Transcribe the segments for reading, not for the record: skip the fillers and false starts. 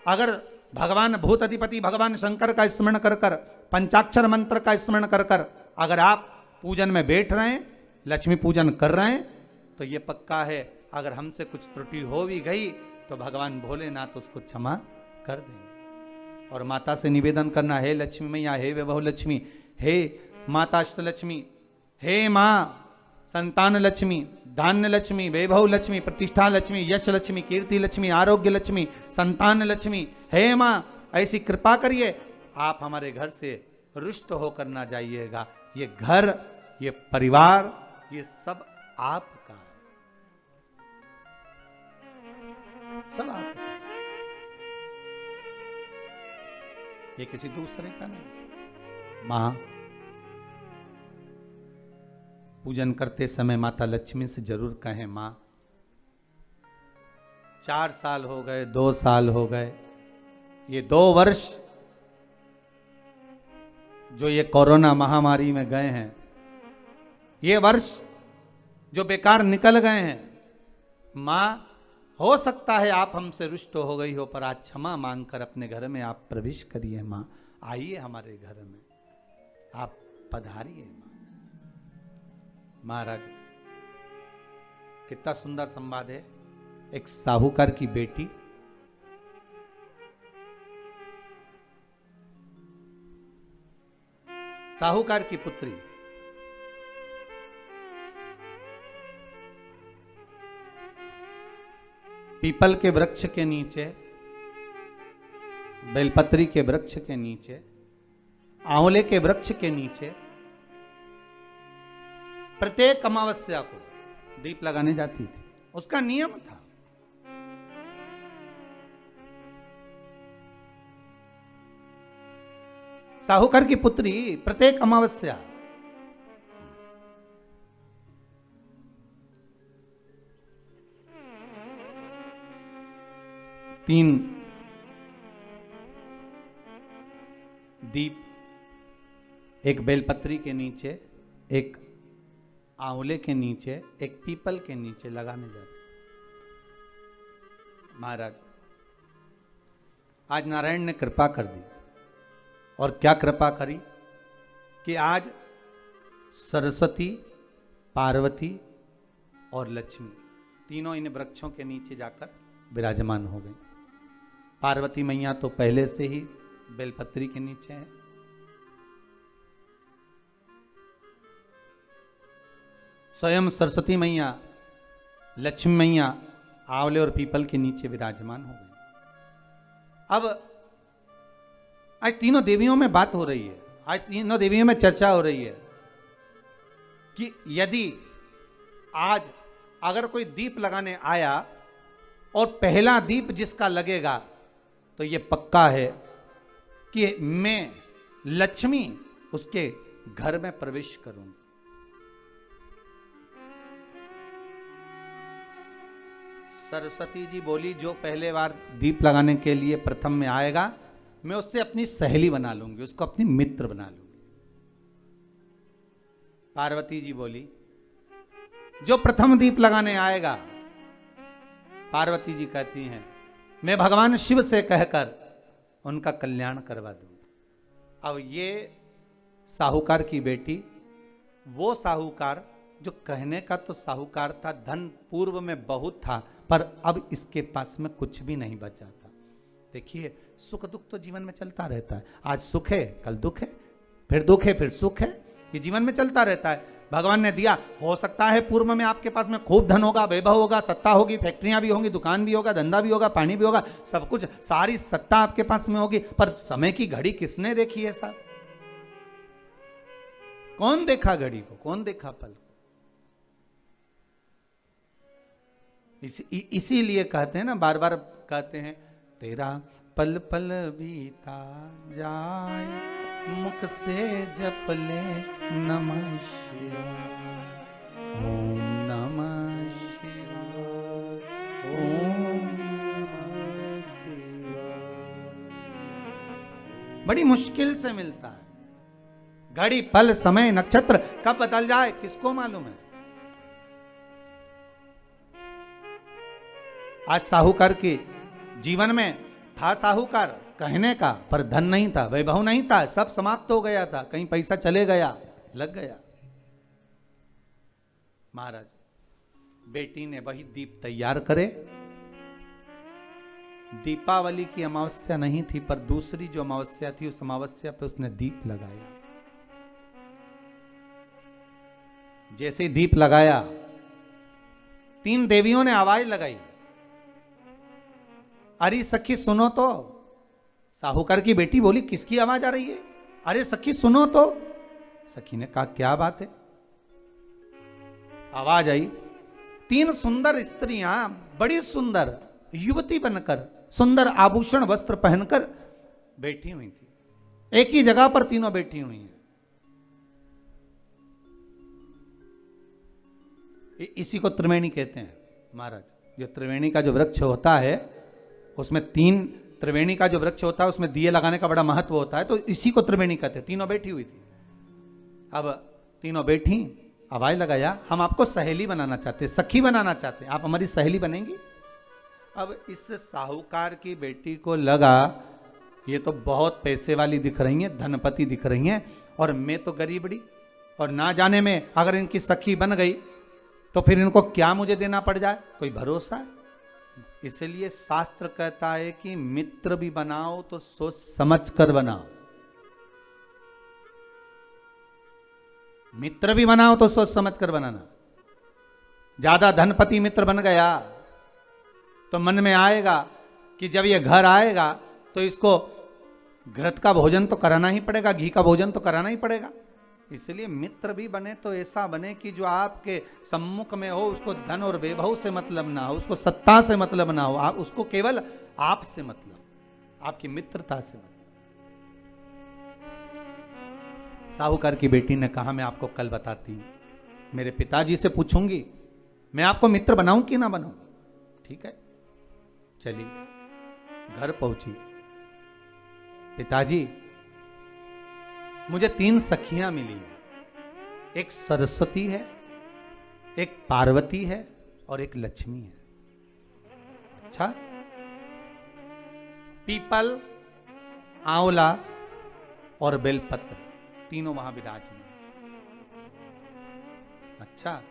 अगर भगवान भूत अधिपति भगवान शंकर का स्मरण कर कर, पंचाक्षर मंत्र का स्मरण कर कर अगर आप पूजन में बैठ रहे हैं, लक्ष्मी पूजन कर रहे हैं, तो ये पक्का है अगर हमसे कुछ त्रुटि हो भी गई तो भगवान भोलेनाथ उसको क्षमा कर देंगे। और माता से निवेदन करना, हे लक्ष्मी मैया, हे वैभव लक्ष्मी, हे माता अष्टलक्ष्मी, हे माँ संतान लक्ष्मी, धान्य लक्ष्मी, वैभव लक्ष्मी, प्रतिष्ठा लक्ष्मी, यश लक्ष्मी, कीर्ति लक्ष्मी, आरोग्य लक्ष्मी, संतान लक्ष्मी, हे माँ ऐसी कृपा करिए, आप हमारे घर से रुष्ट होकर ना जाइएगा। ये घर, ये परिवार, ये सब आपका है, सब आपका है, ये किसी दूसरे का नहीं। मां पूजन करते समय माता लक्ष्मी से जरूर कहें, मां 4 साल हो गए, 2 साल हो गए, ये 2 वर्ष जो ये कोरोना महामारी में गए हैं, ये वर्ष जो बेकार निकल गए हैं, मां हो सकता है आप हमसे रुष्ट हो गई हो, पर आज क्षमा मांगकर अपने घर में आप प्रवेश करिए। मां आइए हमारे घर में, आप पधारिए। मां महाराज कितना सुंदर संवाद है। एक साहूकार की बेटी साहूकार की पुत्री पीपल के वृक्ष के नीचे, बेलपत्री के वृक्ष के नीचे, आंवले के वृक्ष के नीचे प्रत्येक अमावस्या को दीप लगाने जाती थी। उसका नियम था। साहूकार की पुत्री प्रत्येक अमावस्या तीन दीप, एक बेलपत्री के नीचे, एक आंवले के नीचे, एक पीपल के नीचे लगाने जाते। महाराज आज नारायण ने कृपा कर दी, और क्या कृपा करी कि आज सरस्वती, पार्वती और लक्ष्मी तीनों इन वृक्षों के नीचे जाकर विराजमान हो गई। पार्वती मैया तो पहले से ही बेलपत्री के नीचे है, स्वयं सरस्वती मैया, लक्ष्मी मैया आंवले और पीपल के नीचे विराजमान हो गई। अब आज तीनों देवियों में बात हो रही है, आज तीनों देवियों में चर्चा हो रही है कि यदि आज अगर कोई दीप लगाने आया और पहला दीप जिसका लगेगा तो ये पक्का है कि मैं लक्ष्मी उसके घर में प्रवेश करूंगी। सरस्वती जी बोली, जो पहले बार दीप लगाने के लिए प्रथम में आएगा मैं उससे अपनी सहेली बना लूंगी, उसको अपनी मित्र बना लूंगी। पार्वती जी बोली, जो प्रथम दीप लगाने आएगा, पार्वती जी कहती हैं मैं भगवान शिव से कहकर उनका कल्याण करवा दूंगी। अब ये साहूकार की बेटी, वो साहूकार जो कहने का तो साहूकार था, धन पूर्व में बहुत था, पर अब इसके पास में कुछ भी नहीं बचा था। देखिए सुख दुख तो जीवन में चलता रहता है, आज सुख है कल दुख है, फिर दुख है फिर सुख है, ये जीवन में चलता रहता है। भगवान ने दिया, हो सकता है पूर्व में आपके पास में खूब धन होगा, वैभव होगा, सत्ता होगी, फैक्ट्रियां भी होंगी, दुकान भी होगा, धंधा भी होगा, पानी भी होगा, सब कुछ, सारी सत्ता आपके पास में होगी, पर समय की घड़ी किसने देखी है साहब? कौन देखा घड़ी को, कौन देखा पल को? इसीलिए कहते हैं ना, बार बार कहते हैं, तेरा पल पल बीता जाए, मुख से जप ले नमः शिवाय, ओम नमः शिवाय, ओम नमः शिवाय। बड़ी मुश्किल से मिलता है। घड़ी पल समय नक्षत्र कब बदल जाए किसको मालूम है? आज साहूकार के जीवन में था साहूकार कहने का, पर धन नहीं था, वैभव नहीं था, सब समाप्त हो गया था, कहीं पैसा चले गया, लग गया। महाराज बेटी ने वही दीप तैयार करे। दीपावली की अमावस्या नहीं थी, पर दूसरी जो अमावस्या थी, उस अमावस्या पे उसने दीप लगाया। जैसे दीप लगाया, 3 देवियों ने आवाज लगाई, अरे सखी सुनो तो। साहूकार की बेटी बोली, किसकी आवाज आ रही है? अरे सखी सुनो तो। सखी ने कहा, क्या बात है? आवाज आई, 3 सुंदर स्त्रियां, बड़ी सुंदर युवती बनकर, सुंदर आभूषण वस्त्र पहनकर बैठी हुई थी। एक ही जगह पर तीनों बैठी हुई हैं। इसी को त्रिवेणी कहते हैं महाराज। जो त्रिवेणी का जो वृक्ष होता है, उसमें 3 त्रिवेणी का जो वृक्ष होता है, उसमें दिए लगाने का बड़ा महत्व होता है, तो इसी को त्रिवेणी कहते हैं। तीनों बैठी हुई थी। अब तीनों बैठी, आवाज लगाया, हम आपको सहेली बनाना चाहते, सखी बनाना चाहते, आप हमारी सहेली बनेंगी? अब इस साहूकार की बेटी को लगा, ये तो बहुत पैसे वाली दिख रही हैं, धनपति दिख रही हैं, और मैं तो गरीबड़ी, और ना जाने में अगर इनकी सखी बन गई तो फिर इनको क्या मुझे देना पड़ जाए, कोई भरोसा है? इसलिए शास्त्र कहता है कि मित्र भी बनाओ तो सोच समझ कर बनाओ। मित्र भी बनाओ तो सोच समझ कर बनाना। ज्यादा धनपति मित्र बन गया तो मन में आएगा कि जब ये घर आएगा तो इसको घृत का भोजन तो कराना ही पड़ेगा, घी का भोजन तो कराना ही पड़ेगा। इसलिए मित्र भी बने तो ऐसा बने कि जो आपके सम्मुख में हो, उसको धन और वैभव से मतलब ना हो, उसको सत्ता से मतलब ना हो, आप उसको केवल आप से मतलब, आपकी मित्रता से मतलब। साहूकार की बेटी ने कहा, मैं आपको कल बताती हूं, मेरे पिताजी से पूछूंगी मैं आपको मित्र बनाऊं कि ना बनाऊं। ठीक है, चलिए घर पहुंची। पिताजी, मुझे 3 सखियां मिली हैं, एक सरस्वती है, एक पार्वती है और एक लक्ष्मी है। अच्छा, पीपल, आंवला और बेलपत्र तीनों वहां विराजमान। अच्छा,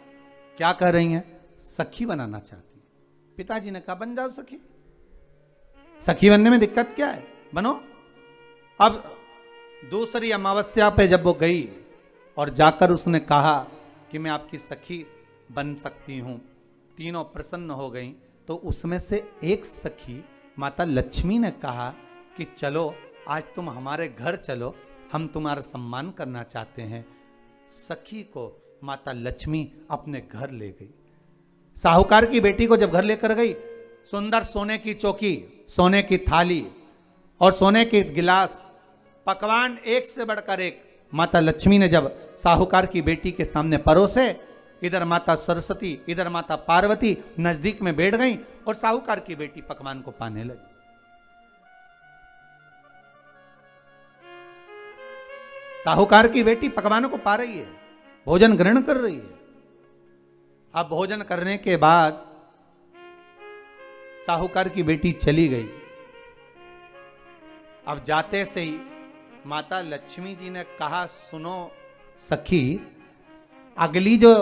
क्या कह रही हैं? सखी बनाना चाहती है। पिताजी ने कहा, बन जाओ सखी, सखी बनने में दिक्कत क्या है, बनो। अब दूसरी अमावस्या पे जब वो गई और जाकर उसने कहा कि मैं आपकी सखी बन सकती हूं, तीनों प्रसन्न हो गई। तो उसमें से एक सखी माता लक्ष्मी ने कहा कि चलो आज तुम हमारे घर चलो, हम तुम्हारा सम्मान करना चाहते हैं। सखी को माता लक्ष्मी अपने घर ले गई। साहूकार की बेटी को जब घर लेकर गई, सुंदर सोने की चौकी, सोने की थाली और सोने के गिलास, पकवान एक से बढ़कर एक माता लक्ष्मी ने जब साहूकार की बेटी के सामने परोसे, इधर माता सरस्वती, इधर माता पार्वती नजदीक में बैठ गईं और साहूकार की बेटी पकवान को पाने लगी। साहूकार की बेटी पकवानों को पा रही है, भोजन ग्रहण कर रही है। अब भोजन करने के बाद साहूकार की बेटी चली गई। अब जाते से ही माता लक्ष्मी जी ने कहा, सुनो सखी, अगली जो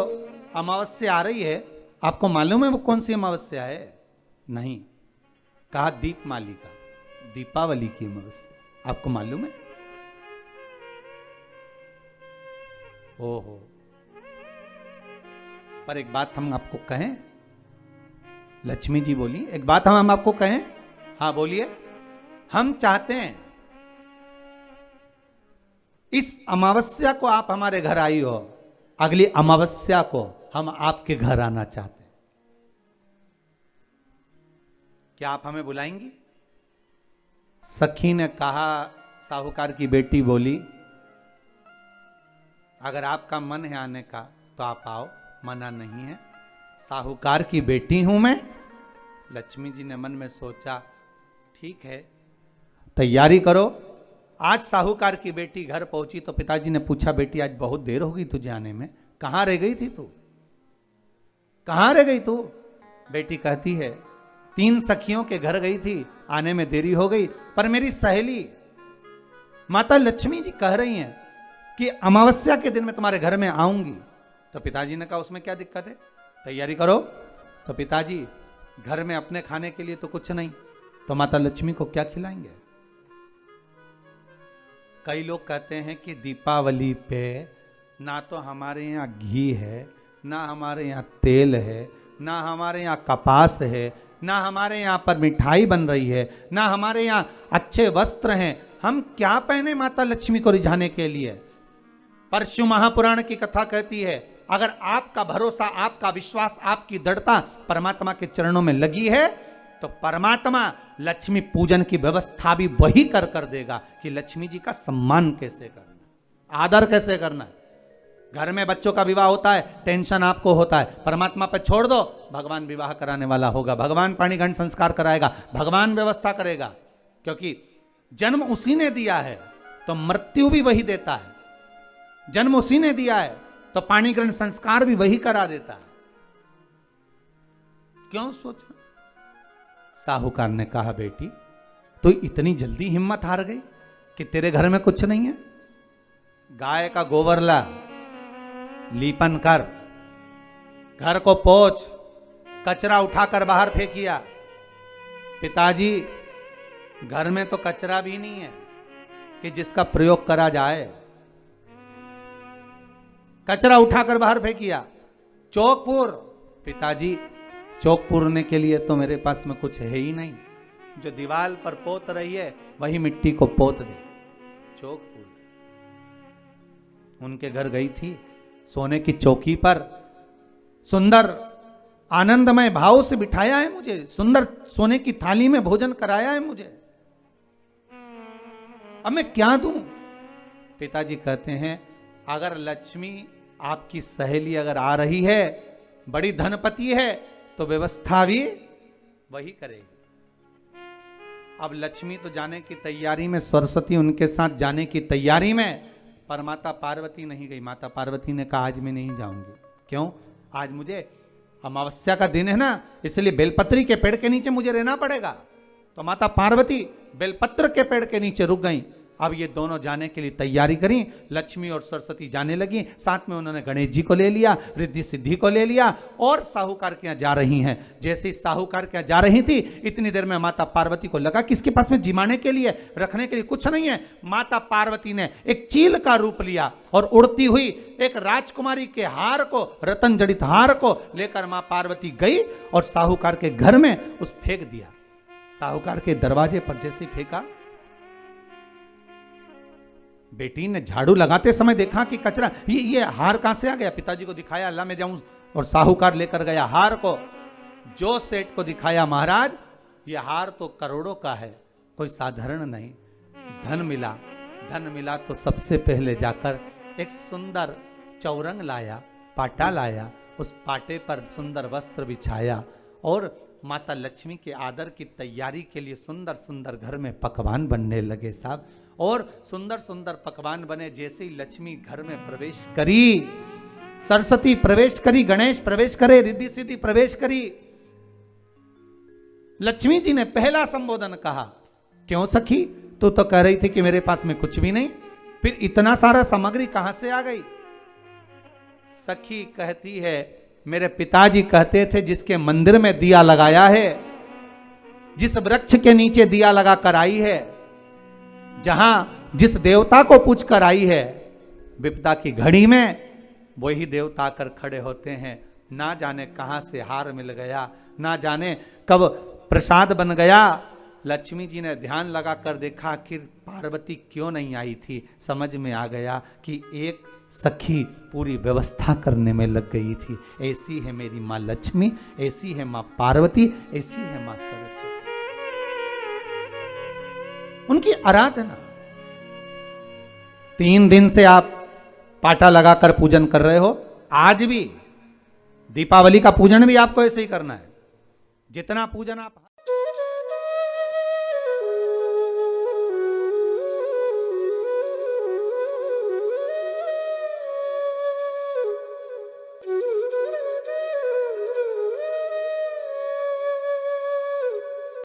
अमावस्या आ रही है, आपको मालूम है वो कौन सी अमावस्या है? नहीं। कहा, दीपमालिका, दीपावली की अमावस्या, आपको मालूम है? ओहो, पर एक बात हम आपको कहें। लक्ष्मी जी बोली, एक बात हम आपको कहें। हाँ बोलिए। हम चाहते हैं इस अमावस्या को आप हमारे घर आई हो, अगली अमावस्या को हम आपके घर आना चाहते हैं, क्या आप हमें बुलाएंगी? सखी ने कहा, साहूकार की बेटी बोली, अगर आपका मन है आने का तो आप आओ, मना नहीं है। साहूकार की बेटी हूं मैं। लक्ष्मी जी ने मन में सोचा, ठीक है, तैयारी करो। आज साहूकार की बेटी घर पहुंची तो पिताजी ने पूछा, बेटी आज बहुत देर हो गई तुझे आने में, कहां रह गई थी तू, कहां रह गई तू? बेटी कहती है, 3 सखियों के घर गई थी, आने में देरी हो गई, पर मेरी सहेली माता लक्ष्मी जी कह रही हैं कि अमावस्या के दिन मैं तुम्हारे घर में आऊंगी। तो पिताजी ने कहा उसमें क्या दिक्कत है, तैयारी करो। तो पिताजी घर में अपने खाने के लिए तो कुछ नहीं, तो माता लक्ष्मी को क्या खिलाएंगे। कई लोग कहते हैं कि दीपावली पे ना तो हमारे यहाँ घी है, ना हमारे यहाँ तेल है, ना हमारे यहाँ कपास है, ना हमारे यहाँ पर मिठाई बन रही है, ना हमारे यहाँ अच्छे वस्त्र हैं, हम क्या पहने माता लक्ष्मी को रिझाने के लिए। परशु महापुराण की कथा कहती है अगर आपका भरोसा, आपका विश्वास, आपकी दृढ़ता परमात्मा के चरणों में लगी है तो परमात्मा लक्ष्मी पूजन की व्यवस्था भी वही कर कर देगा कि लक्ष्मी जी का सम्मान कैसे करना, आदर कैसे करना है। घर में बच्चों का विवाह होता है, टेंशन आपको होता है, परमात्मा पर छोड़ दो, भगवान विवाह कराने वाला होगा, भगवान पाणिग्रहण संस्कार कराएगा, भगवान व्यवस्था करेगा, क्योंकि जन्म उसी ने दिया है तो मृत्यु भी वही देता है। जन्म उसी ने दिया है तो पाणिग्रहण संस्कार भी वही करा देता है। क्यों सोचना। साहूकार ने कहा बेटी तू इतनी जल्दी हिम्मत हार गई कि तेरे घर में कुछ नहीं है। गाय का गोबर ला, लीपन कर, घर को पोंछ, कचरा उठाकर बाहर फेंकिया। पिताजी घर में तो कचरा भी नहीं है कि जिसका प्रयोग करा जाए। कचरा उठाकर बाहर फेंकिया। चौक पूर, पिताजी चौक पूरने के लिए तो मेरे पास में कुछ है ही नहीं, जो दीवार पर पोत रही है वही मिट्टी को पोत दे, चौक पूर। उनके घर गई थी, सोने की चौकी पर सुंदर आनंदमय भाव से बिठाया है मुझे, सुंदर सोने की थाली में भोजन कराया है मुझे, अब मैं क्या दूं। पिताजी कहते हैं अगर लक्ष्मी आपकी सहेली अगर आ रही है, बड़ी धनपति है, तो व्यवस्था भी वही करेगी। अब लक्ष्मी तो जाने की तैयारी में, सरस्वती उनके साथ जाने की तैयारी में, पर माता पार्वती नहीं गई। माता पार्वती ने कहा आज मैं नहीं जाऊंगी। क्यों? आज मुझे अमावस्या का दिन है ना, इसलिए बेलपत्री के पेड़ के नीचे मुझे रहना पड़ेगा। तो माता पार्वती बेलपत्र के पेड़ के नीचे रुक गई। अब ये दोनों जाने के लिए तैयारी करी। लक्ष्मी और सरस्वती जाने लगी, साथ में उन्होंने गणेश जी को ले लिया, रिद्धि सिद्धि को ले लिया और साहूकार के यहाँ जा रही हैं। जैसे ही साहूकार के यहाँ जा रही थी, इतनी देर में माता पार्वती को लगा कि इसके पास में जिमाने के लिए, रखने के लिए कुछ नहीं है। माता पार्वती ने एक चील का रूप लिया और उड़ती हुई एक राजकुमारी के हार को, रतन जड़ित हार को लेकर मां पार्वती गई और साहूकार के घर में उस फेंक दिया। साहूकार के दरवाजे पर जैसे फेंका, बेटी ने झाड़ू लगाते समय देखा कि कचरा, ये हार कहां से आ गया। पिताजी को दिखाया, अल्लाह मैं जाऊं, और साहूकार लेकर गया हार को। जो सेठ को दिखाया, महाराज ये हार तो करोड़ों का है, कोई साधारण नहीं। धन मिला, धन मिला तो सबसे पहले जाकर एक सुंदर चौरंग लाया, पाटा लाया, उस पाटे पर सुंदर वस्त्र बिछाया और माता लक्ष्मी के आदर की तैयारी के लिए सुंदर सुंदर घर में पकवान बनने लगे साहब। और सुंदर सुंदर पकवान बने। जैसे ही लक्ष्मी घर में प्रवेश करी, सरस्वती प्रवेश करी, गणेश प्रवेश करे, रिद्धि सिद्धि प्रवेश करी, लक्ष्मी जी ने पहला संबोधन कहा, क्यों सखी तू तो कह रही थी कि मेरे पास में कुछ भी नहीं, फिर इतना सारा सामग्री कहां से आ गई। सखी कहती है मेरे पिताजी कहते थे जिसके मंदिर में दिया लगाया है, जिस वृक्ष के नीचे दिया लगा कर आई है, जहां जिस देवता को पूछ कर आई है, विपदा की घड़ी में वही देवता आकर खड़े होते हैं। ना जाने कहां से हार मिल गया, ना जाने कब प्रसाद बन गया। लक्ष्मी जी ने ध्यान लगा कर देखा आखिर पार्वती क्यों नहीं आई थी। समझ में आ गया कि एक सखी पूरी व्यवस्था करने में लग गई थी। ऐसी है मेरी माँ लक्ष्मी, ऐसी है माँ पार्वती, ऐसी है माँ सरस्वती। उनकी आराधना 3 दिन से आप पाटा लगाकर पूजन कर रहे हो। आज भी दीपावली का पूजन भी आपको ऐसे ही करना है। जितना पूजन आप